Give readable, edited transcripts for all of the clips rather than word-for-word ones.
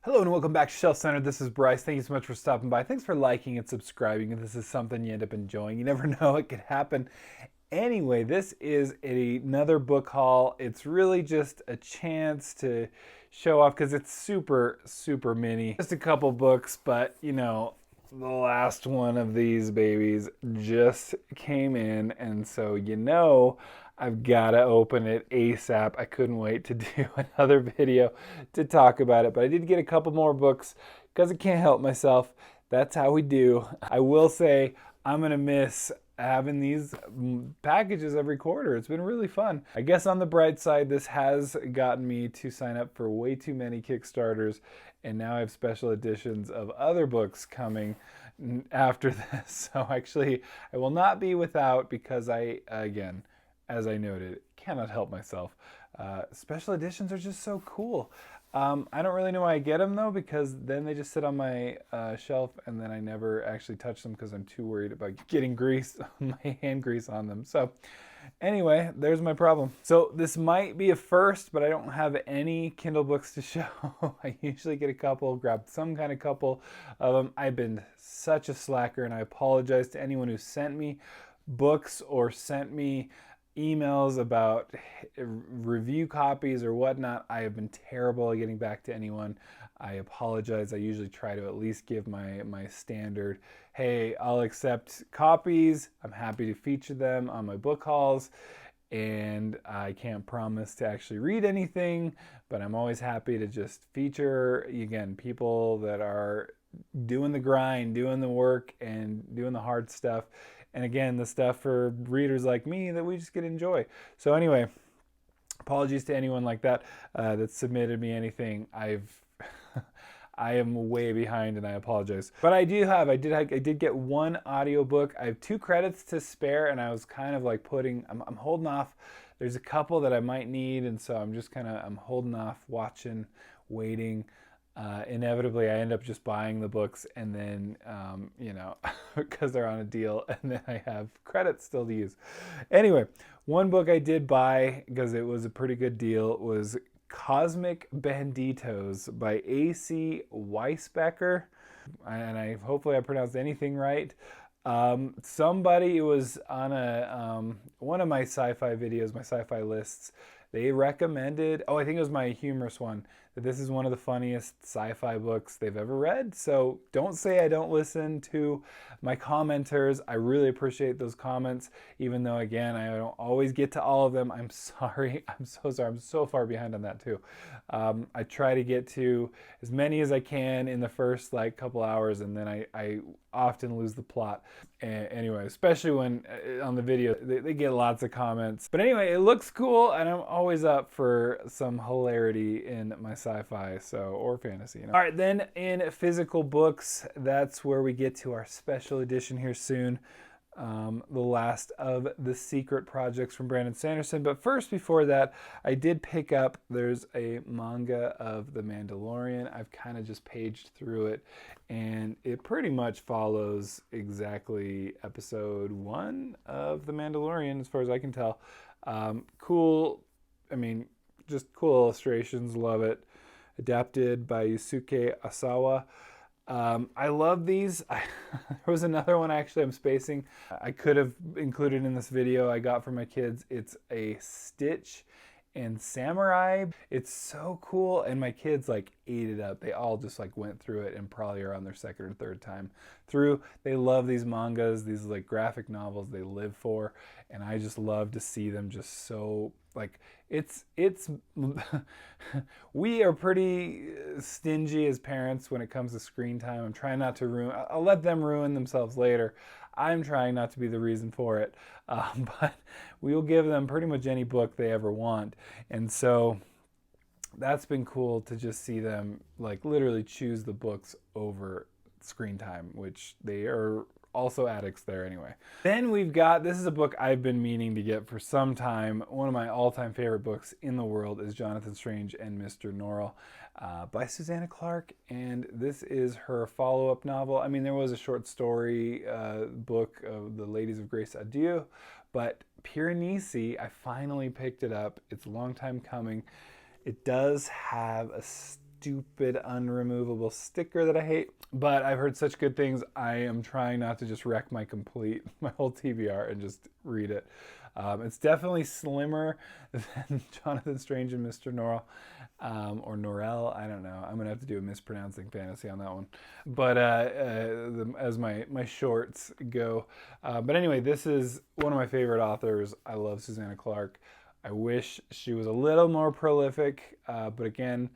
Hello and welcome back to Shelf Center. This is Bryce. Thank you so much for stopping by. Thanks for liking and subscribing. If this is something you end up enjoying, you never know, it could happen. Anyway, this is another book haul. It's really just a chance to show off because it's super mini. Just a couple books, but the last one of these babies just came in, and so I've got to open it ASAP. I couldn't wait to do another video to talk about it, but I did get a couple more books because I can't help myself. That's how we do. I will say I'm going to miss having these packages every quarter. It's been really fun. I guess on the bright side, this has gotten me to sign up for way too many Kickstarters, and now I have special editions of other books coming after this. So actually, I will not be without because again, as I noted, cannot help myself. Special editions are just so cool. I don't really know why I get them though, because then they just sit on my shelf and then I never actually touch them because I'm too worried about getting grease, my hand grease on them. So anyway, there's my problem. So this might be a first, but I don't have any Kindle books to show. I usually get a couple, grab some kind of couple of them. I've been such a slacker, and I apologize to anyone who sent me books or sent me emails about review copies or whatnot. I have been terrible at getting back to anyone. I apologize. I usually try to at least give my standard, hey, I'll accept copies. I'm happy to feature them on my book hauls. And I can't promise to actually read anything, but I'm always happy to just feature, again, people that are doing the grind, doing the work, and doing the hard stuff. And again, the stuff for readers like me that we just get to enjoy. So anyway, apologies to anyone like that that submitted me anything. I am way behind, and I apologize. But I did get one audiobook. I have 2 credits to spare, and I was kind of like I'm holding off. There's a couple that I might need, and so I'm holding off, watching, waiting. Inevitably, I end up just buying the books, and then, because they're on a deal, and then I have credits still to use. Anyway, one book I did buy because it was a pretty good deal was Cosmic Banditos by A.C. Weisbecker, and hopefully I pronounced anything right. Somebody, it was on one of my sci-fi videos, my sci-fi lists. They recommended, I think it was my humorous one, that this is one of the funniest sci-fi books they've ever read. So don't say I don't listen to my commenters. I really appreciate those comments, even though, again, I don't always get to all of them. I'm sorry. I'm so sorry. I'm so far behind on that too. I try to get to as many as I can in the first couple hours, and then I often lose the plot. Anyway, especially when on the video they get lots of comments. But anyway, it looks cool, and I'm always up for some hilarity in my sci-fi or fantasy. All right, then in physical books, that's where we get to our special edition here soon. The last of the secret projects from Brandon Sanderson. But first, before that, I did pick up, there's a manga of The Mandalorian. I've kind of just paged through it, and it pretty much follows exactly episode 1 of The Mandalorian, as far as I can tell. Cool, just cool illustrations, love it. Adapted by Yusuke Asawa. I love these. There was another one actually I'm spacing. I could have included in this video I got for my kids. It's a Stitch and Samurai. It's so cool, and my kids ate it up. They all just went through it and probably are on their second or third time through. They love these mangas, these graphic novels they live for, and I just love to see them just so it's we are pretty stingy as parents when it comes to screen time. I'm trying not to I'll let them ruin themselves later. I'm trying not to be the reason for it, but we will give them pretty much any book they ever want. And so that's been cool to just see them literally choose the books over screen time, which they are also addicts there anyway. Then we've got, this is a book I've been meaning to get for some time. One of my all-time favorite books in the world is Jonathan Strange and Mr. Norrell by Susanna Clarke, and this is her follow-up novel. There was a short story book of The Ladies of Grace Adieu, but Piranesi, I finally picked it up. It's a long time coming. It does have a stupid unremovable sticker that I hate. But I've heard such good things. I am trying not to just wreck my whole TBR and just read it. It's definitely slimmer than Jonathan Strange and Mr. Norrell, or Norrell. I don't know. I'm gonna have to do a mispronouncing fantasy on that one. But as my shorts go. But anyway, this is one of my favorite authors. I love Susanna Clarke. I wish she was a little more prolific, but again,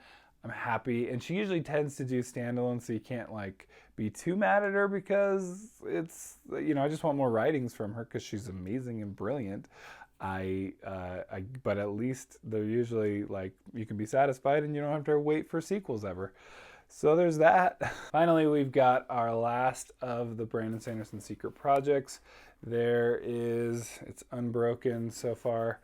I'm happy. And she usually tends to do standalone, so you can't like be too mad at her because it's, you know, I just want more writings from her because she's amazing and brilliant. But at least they're usually like, you can be satisfied and you don't have to wait for sequels ever. So there's that. Finally, we've got our last of the Brandon Sanderson secret projects. It's unbroken so far.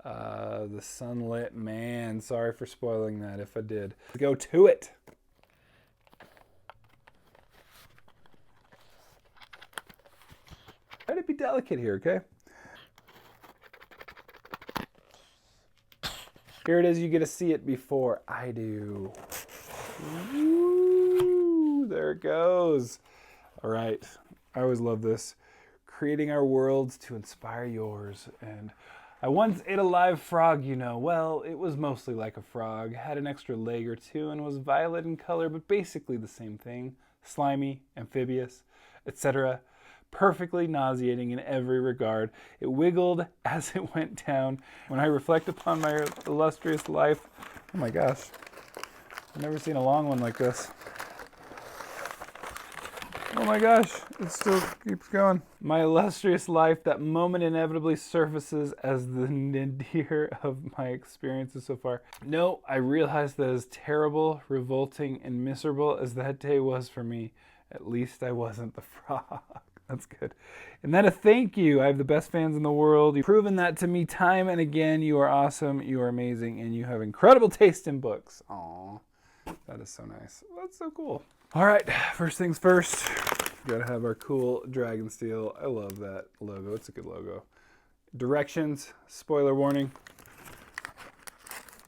The Sunlit Man. Sorry for spoiling that if I did. Go to it. Try to be delicate here, okay? Here it is. You get to see it before I do. Woo, there it goes. All right. I always love this. Creating our worlds to inspire yours. And I once ate a live frog, you know. Well, it was mostly like a frog, had an extra leg or two, and was violet in color, but basically the same thing. Slimy, amphibious, etc. Perfectly nauseating in every regard. It wiggled as it went down. When I reflect upon my illustrious life, oh my gosh, I've never seen a long one like this. Oh my gosh, it still keeps going. My illustrious life, that moment inevitably surfaces as the nadir of my experiences so far. No, I realize that as terrible, revolting, and miserable as that day was for me, at least I wasn't the frog. That's good. And then a thank you. I have the best fans in the world. You've proven that to me time and again. You are awesome, you are amazing, and you have incredible taste in books. Aww, that is so nice. That's so cool. All right, first things first. Gotta have our cool dragon steel. I love that logo. It's a good logo. Directions, spoiler warning.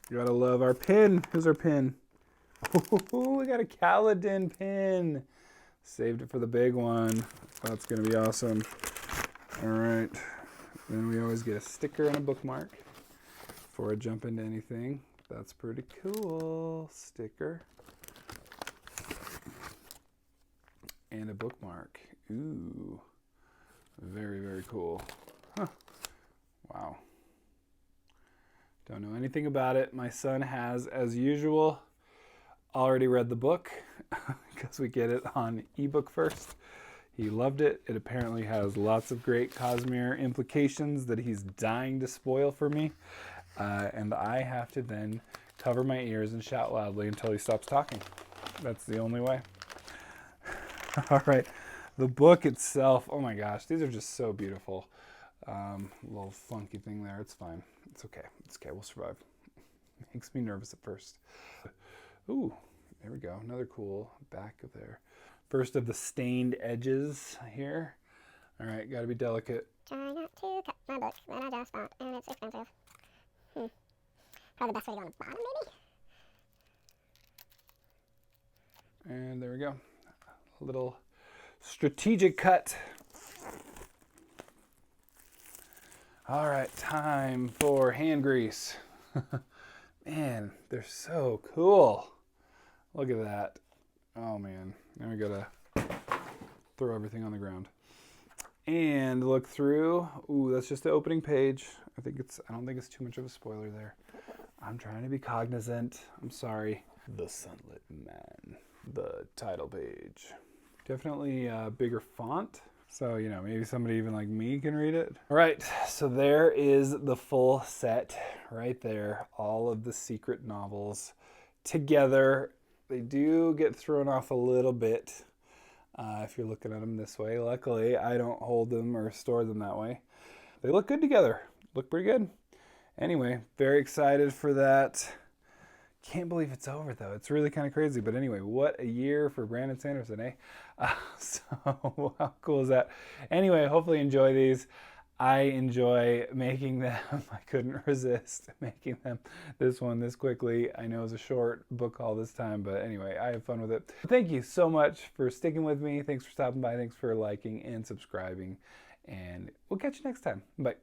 You gotta love our pin. Who's our pin? Ooh, we got a Kaladin pin. Saved it for the big one. That's gonna be awesome. All right. Then we always get a sticker and a bookmark before I jump into anything. That's pretty cool. Sticker. And a bookmark. Ooh. Very, very cool. Huh. Wow. Don't know anything about it. My son has, as usual, already read the book because we get it on ebook first. He loved it. It apparently has lots of great Cosmere implications that he's dying to spoil for me. And I have to then cover my ears and shout loudly until he stops talking. That's the only way. All right. The book itself, oh my gosh, these are just so beautiful. Little funky thing there. It's fine. It's okay. It's okay. We'll survive. Makes me nervous at first. Ooh, there we go. Another cool back of there. First of the stained edges here. All right, got to be delicate. Try not to cut my book when I just bought, and it's expensive. Probably the best way to go on the bottom, maybe? And there we go. A little strategic cut. All right, time for hand grease. Man, they're so cool. Look at that. Oh man, now we gotta throw everything on the ground. And look through. Ooh, that's just the opening page. I don't think it's too much of a spoiler there. I'm trying to be cognizant. I'm sorry. The Sunlit Man. The title page. Definitely bigger font. So, you know, maybe somebody even like me can read it. All right, so there is the full set right there. All of the secret novels together. They do get thrown off a little bit if you're looking at them this way. Luckily, I don't hold them or store them that way. They look good together. Look pretty good. Anyway, very excited for that. Can't believe it's over, though. It's really kind of crazy. But anyway, what a year for Brandon Sanderson, eh? So how cool is that? Anyway, hopefully you enjoy these. I enjoy making them. I couldn't resist making them. This one this quickly. I know it was a short book haul this time, but anyway, I have fun with it. Thank you so much for sticking with me. Thanks for stopping by. Thanks for liking and subscribing. And we'll catch you next time. Bye.